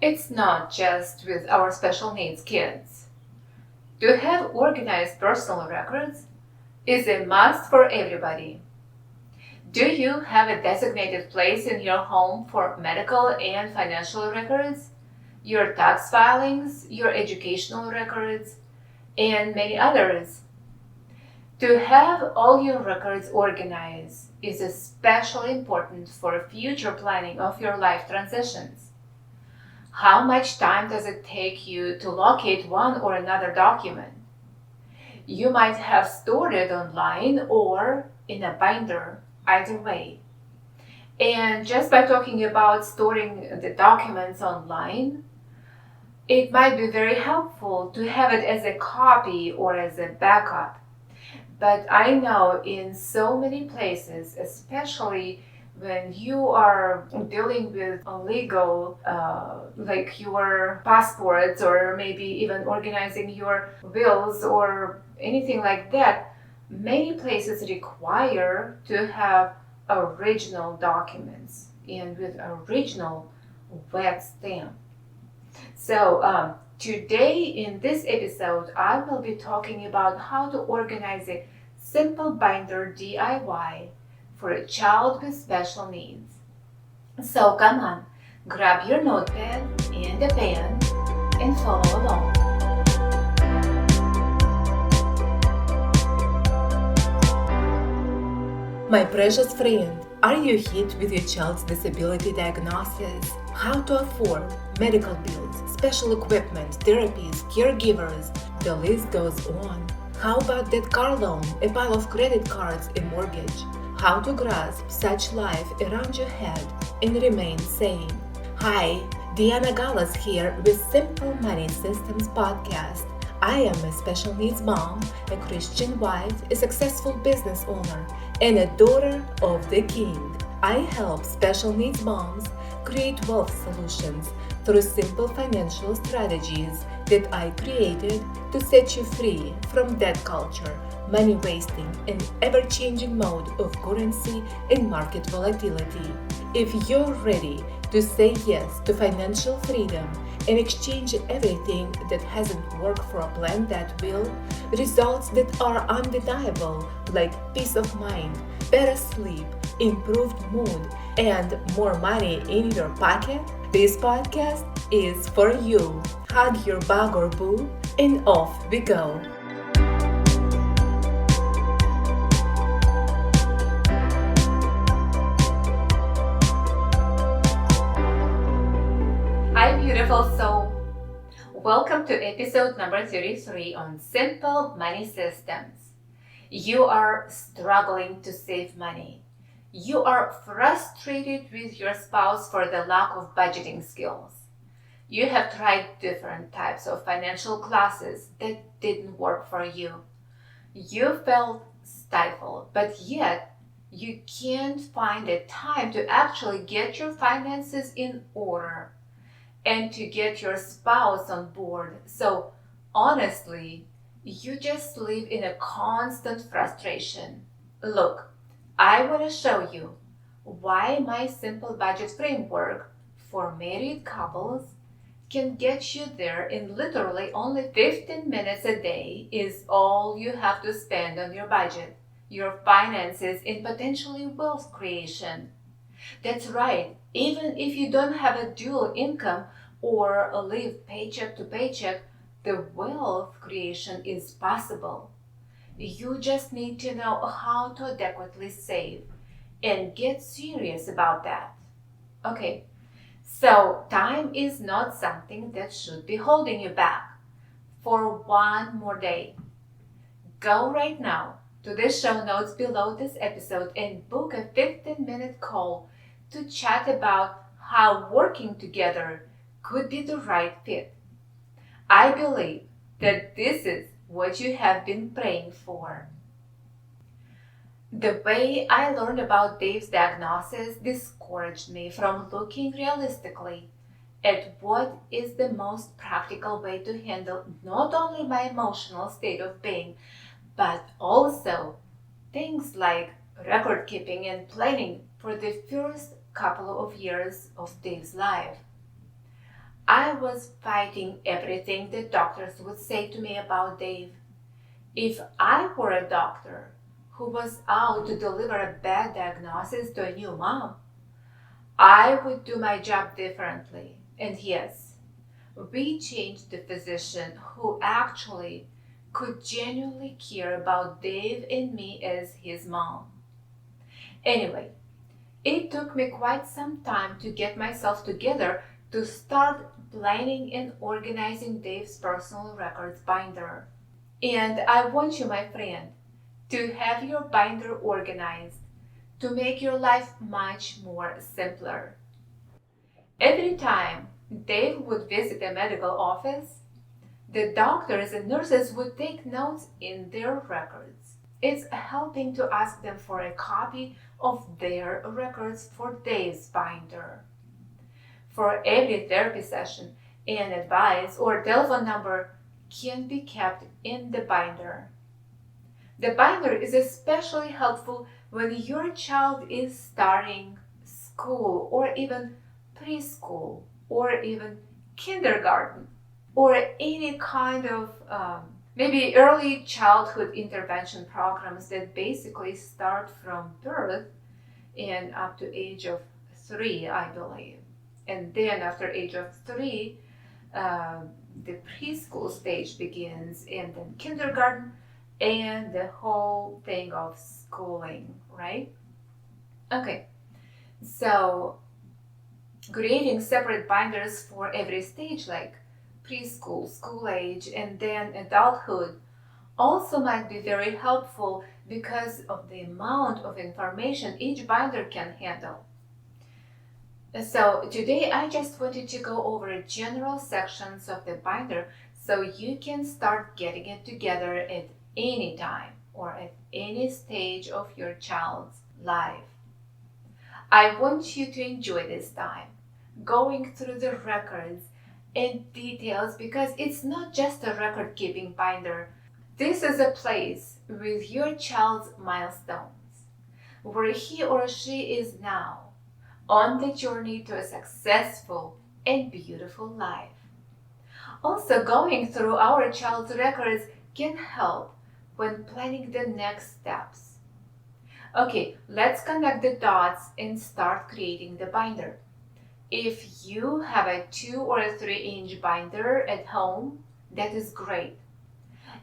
It's not just with our special needs kids. To have organized personal records is a must for everybody. Do you have a designated place in your home for medical and financial records, your tax filings, your educational records, and many others? To have all your records organized is especially important for future planning of your life transitions. How much time does it take you to locate one or another document? You might have stored it online or in a binder, either way. And just by talking about storing the documents online, it might be very helpful to have it as a copy or as a backup. But I know in so many places, especially when you are dealing with a legal, like your passports or maybe even organizing your wills or anything like that, many places require to have original documents and with original wet stamp. Today in this episode, I will be talking about how to organize a simple binder DIY for a child with special needs. So come on, grab your notepad and a pen and follow along. My precious friend, are you hit with your child's disability diagnosis? How to afford medical bills, special equipment, therapies, caregivers? The list goes on. How about that car loan, a pile of credit cards, a mortgage? How to grasp such life around your head and remain sane? Hi, Diana Gallas here with Simple Money Systems Podcast. I am a special needs mom, a Christian wife, a successful business owner, and a daughter of the King. I help special needs moms create wealth solutions through simple financial strategies that I created to set you free from debt culture, money wasting, and ever-changing mode of currency and market volatility. If you're ready to say yes to financial freedom and exchange everything that hasn't worked for a plan that will, results that are undeniable like peace of mind, better sleep, improved mood, and more money in your pocket, this podcast is for you. Hug your bug or boo, and off we go. Hi, beautiful soul. Welcome to episode number 33 on Simple Money Systems. You are struggling to save money. You are frustrated with your spouse for the lack of budgeting skills. You have tried different types of financial classes that didn't work for you. You felt stifled, but yet you can't find the time to actually get your finances in order and to get your spouse on board. So honestly, you just live in a constant frustration. Look, I want to show you why my simple budget framework for married couples can get you there in literally only 15 minutes a day is all you have to spend on your budget, your finances, and potentially wealth creation. That's right. Even if you don't have a dual income or live paycheck to paycheck, the wealth creation is possible. You just need to know how to adequately save and get serious about that. Okay, so time is not something that should be holding you back. For one more day, go right now to the show notes below this episode and book a 15-minute call to chat about how working together could be the right fit. I believe that this is what you have been praying for. The way I learned about Dave's diagnosis discouraged me from looking realistically at what is the most practical way to handle not only my emotional state of being, but also things like record keeping and planning for the first couple of years of Dave's life. I was fighting everything the doctors would say to me about Dave. If I were a doctor who was out to deliver a bad diagnosis to a new mom, I would do my job differently. And yes, we changed the physician who actually could genuinely care about Dave and me as his mom. Anyway, it took me quite some time to get myself together to start planning and organizing Dave's personal records binder. And I want you, my friend, to have your binder organized to make your life much more simpler. Every time Dave would visit a medical office, the doctors and nurses would take notes in their records. It's helping to ask them for a copy of their records for Dave's binder. For every therapy session, an advice or telephone number can be kept in the binder. The binder is especially helpful when your child is starting school or even preschool or even kindergarten or any kind of maybe early childhood intervention programs that basically start from birth and up to age of 3, I believe. And then after age of 3, the preschool stage begins, and then kindergarten, and the whole thing of schooling, right? Okay, so creating separate binders for every stage, like preschool, school age, and then adulthood, also might be very helpful because of the amount of information each binder can handle. So today I just wanted to go over general sections of the binder so you can start getting it together at any time or at any stage of your child's life. I want you to enjoy this time going through the records and details because it's not just a record keeping binder. This is a place with your child's milestones, where he or she is now on the journey to a successful and beautiful life. Also, going through our child's records can help when planning the next steps. Okay, let's connect the dots and start creating the binder. If you have a 2 or a 3-inch binder at home, that is great.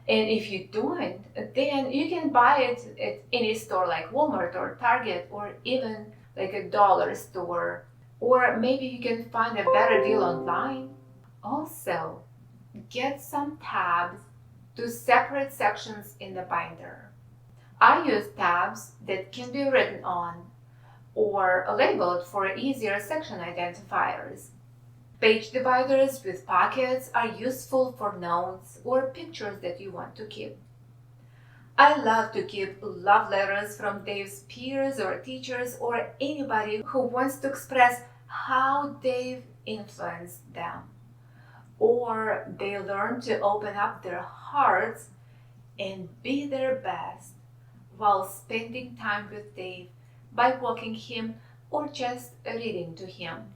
And if you don't, then you can buy it at any store like Walmart or Target or even like a dollar store, or maybe you can find a better deal online. Also, get some tabs to separate sections in the binder. I use tabs that can be written on or labeled for easier section identifiers. Page dividers with pockets are useful for notes or pictures that you want to keep. I love to keep love letters from Dave's peers or teachers or anybody who wants to express how Dave influenced them, or they learn to open up their hearts and be their best while spending time with Dave by walking him or just reading to him.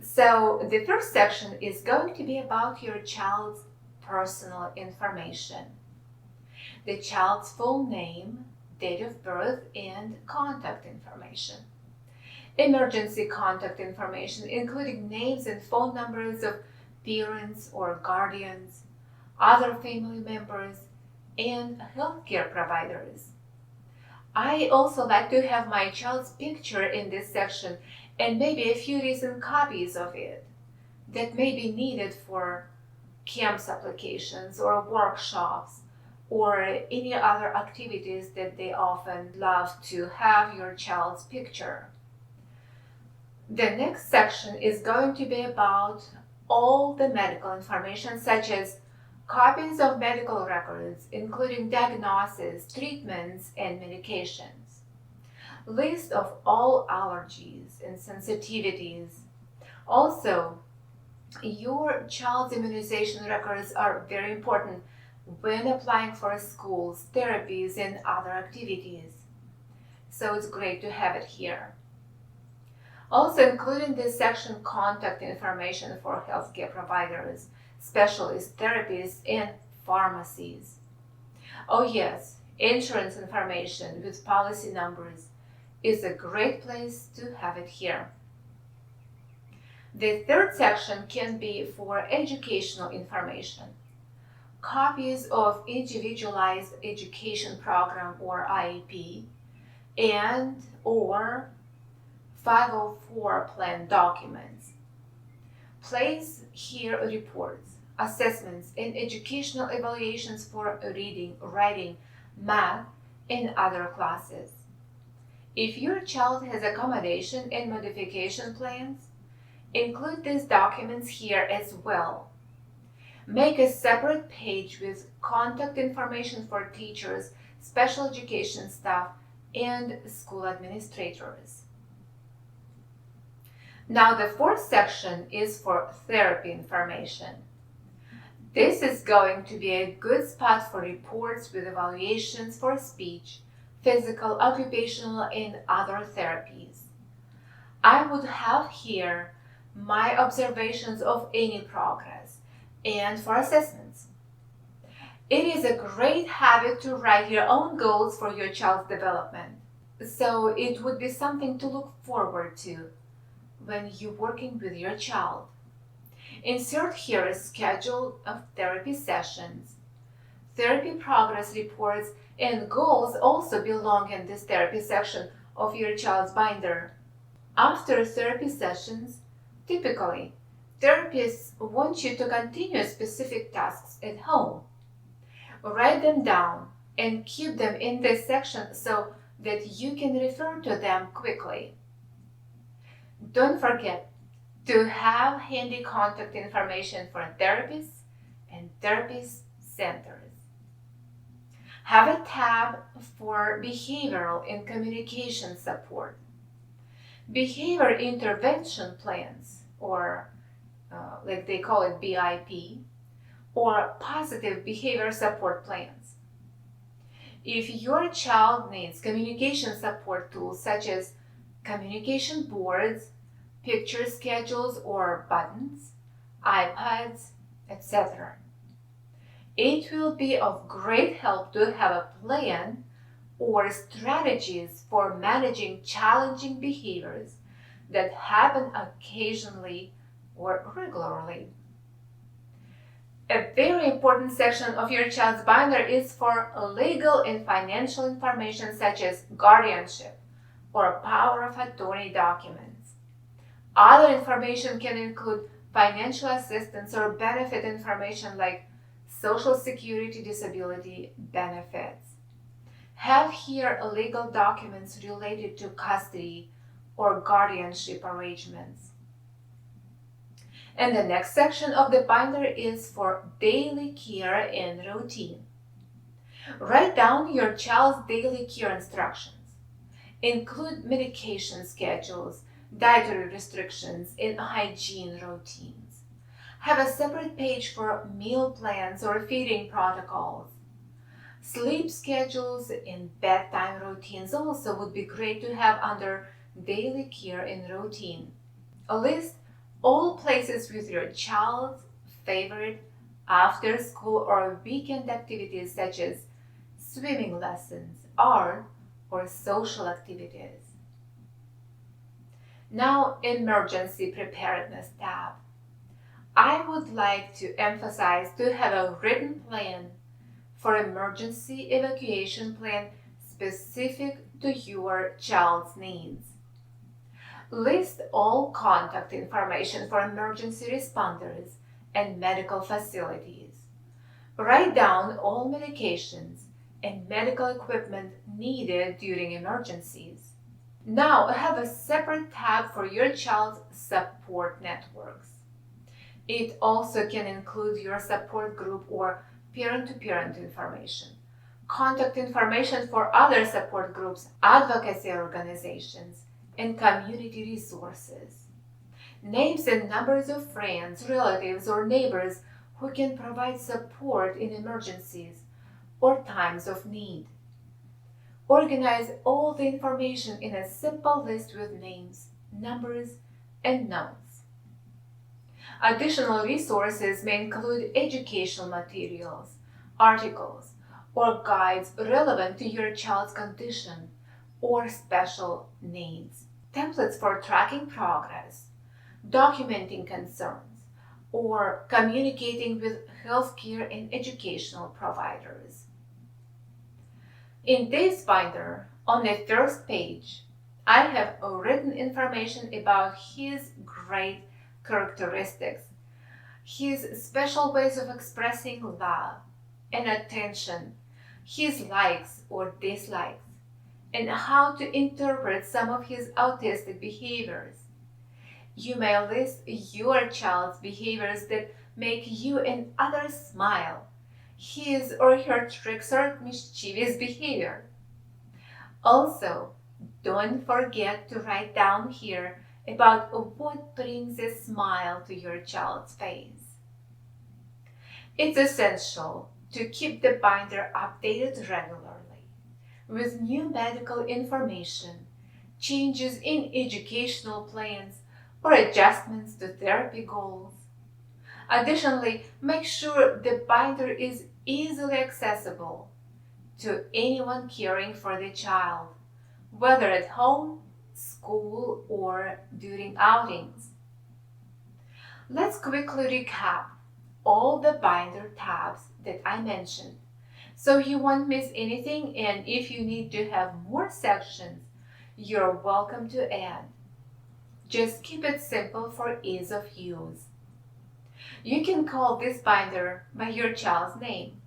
So the first section is going to be about your child's personal information. The child's full name, date of birth, and contact information. Emergency contact information, including names and phone numbers of parents or guardians, other family members, and healthcare providers. I also like to have my child's picture in this section and maybe a few recent copies of it that may be needed for CAMPS applications or workshops or any other activities that they often love to have your child's picture. The next section is going to be about all the medical information, such as copies of medical records, including diagnoses, treatments, and medications. List of all allergies and sensitivities. Also, your child's immunization records are very important when applying for schools, therapies, and other activities. So it's great to have it here. Also include in this section contact information for healthcare providers, specialists, therapists, and pharmacies. Oh yes, insurance information with policy numbers is a great place to have it here. The third section can be for educational information. Copies of Individualized Education Program or IEP and or 504 plan documents. Place here reports, assessments, and educational evaluations for reading, writing, math, and other classes. If your child has accommodation and modification plans, include these documents here as well. Make a separate page with contact information for teachers, special education staff, and school administrators. Now the fourth section is for therapy information. This is going to be a good spot for reports with evaluations for speech, physical, occupational, and other therapies. I would have here my observations of any progress and for assessments. It is a great habit to write your own goals for your child's development, so it would be something to look forward to when you're working with your child. Insert here a schedule of therapy sessions. Therapy progress reports and goals also belong in this therapy section of your child's binder. After therapy sessions, typically, therapists want you to continue specific tasks at home. Write them down and keep them in this section so that you can refer to them quickly. Don't forget to have handy contact information for therapists and therapist centers. Have a tab for behavioral and communication support. Behavior intervention plans, or like they call it BIP, or positive behavior support plans. If your child needs communication support tools such as communication boards, picture schedules or buttons, iPads, etc., it will be of great help to have a plan or strategies for managing challenging behaviors that happen occasionally or regularly. A very important section of your child's binder is for legal and financial information such as guardianship or power of attorney documents. Other information can include financial assistance or benefit information like Social Security disability benefits. Have here legal documents related to custody or guardianship arrangements. And the next section of the binder is for daily care and routine. Write down your child's daily care instructions. Include medication schedules, dietary restrictions, and hygiene routines. Have a separate page for meal plans or feeding protocols. Sleep schedules and bedtime routines also would be great to have under daily care and routine. List all places with your child's favorite after school or weekend activities such as swimming lessons, art, or social activities. Now, emergency preparedness tab. I would like to emphasize to have a written plan for emergency evacuation plan specific to your child's needs. List all contact information for emergency responders and medical facilities. Write down all medications and medical equipment needed during emergencies. Now have a separate tab for your child's support networks. It also can include your support group or parent-to-parent information, contact information for other support groups, advocacy organizations, and community resources. Names and numbers of friends, relatives, or neighbors who can provide support in emergencies or times of need. Organize all the information in a simple list with names, numbers, and notes. Additional resources may include educational materials, articles, or guides relevant to your child's condition or special needs, templates for tracking progress, documenting concerns, or communicating with healthcare and educational providers. In this binder, on the first page, I have written information about his great characteristics, his special ways of expressing love and attention, his likes or dislikes, and how to interpret some of his autistic behaviors. You may list your child's behaviors that make you and others smile, his or her tricks or mischievous behavior. Also, don't forget to write down here about what brings a smile to your child's face. It's essential to keep the binder updated regularly with new medical information, changes in educational plans, or adjustments to therapy goals. Additionally, make sure the binder is easily accessible to anyone caring for the child, whether at home, school, or during outings. Let's quickly recap all the binder tabs that I mentioned so you won't miss anything, and if you need to have more sections, you're welcome to add. Just keep it simple for ease of use. You can call this binder by your child's name.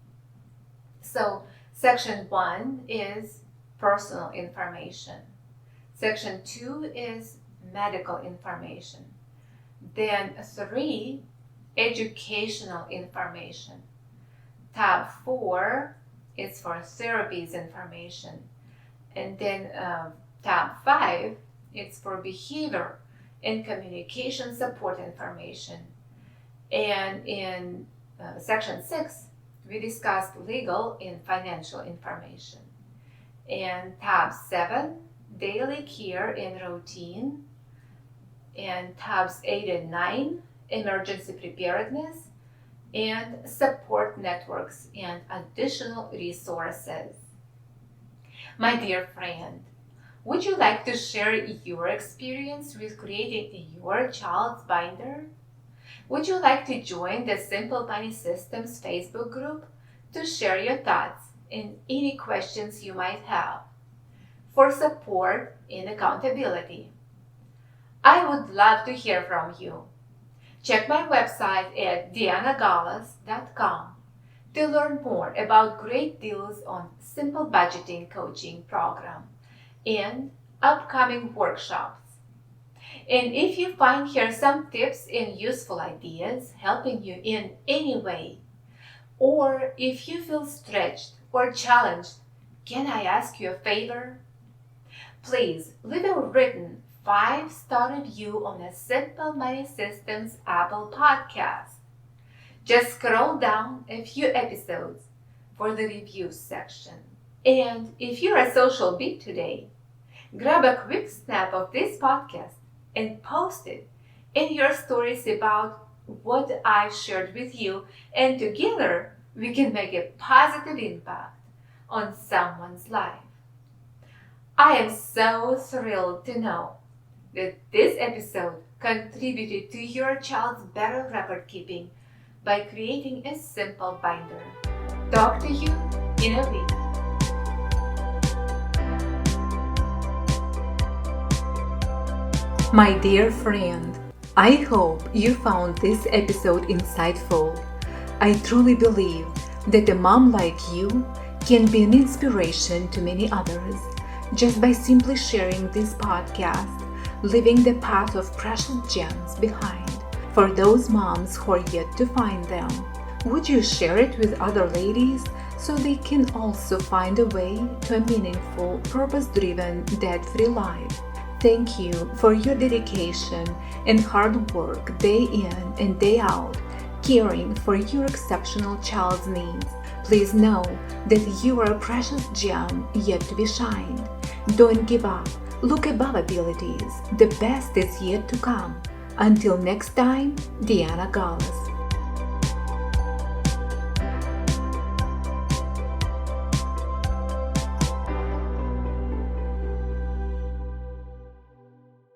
So, Section 1 is personal information. Section 2 is medical information. Then 3, educational information. Tab 4 is for therapies information. And then tab 5 is for behavior and communication support information. And in Section 6, we discussed legal and financial information. And tab 7, daily care and routine. And tabs 8 and 9, emergency preparedness and support networks and additional resources. My dear friend, would you like to share your experience with creating your child's binder? Would you like to join the Simple Money Systems Facebook group to share your thoughts and any questions you might have for support and accountability? I would love to hear from you. Check my website at dianagalas.com to learn more about great deals on Simple Budgeting Coaching Program and upcoming workshops. And if you find here some tips and useful ideas helping you in any way, or if you feel stretched or challenged, can I ask you a favor? Please leave a written 5-star review on the Simple Money Systems Apple Podcast. Just scroll down a few episodes for the reviews section. And if you're a social beat today, grab a quick snap of this podcast and post it in your stories about what I've shared with you, and together we can make a positive impact on someone's life. I am so thrilled to know that this episode contributed to your child's better record keeping by creating a simple binder. Talk to you in a week. My dear friend, I hope you found this episode insightful. I truly believe that a mom like you can be an inspiration to many others just by simply sharing this podcast, leaving the path of precious gems behind for those moms who are yet to find them. Would you share it with other ladies so they can also find a way to a meaningful, purpose-driven, debt-free life? Thank you for your dedication and hard work day in and day out, caring for your exceptional child's needs. Please know that you are a precious gem yet to be shined. Don't give up. Look above abilities. The best is yet to come. Until next time, Diana Gauss.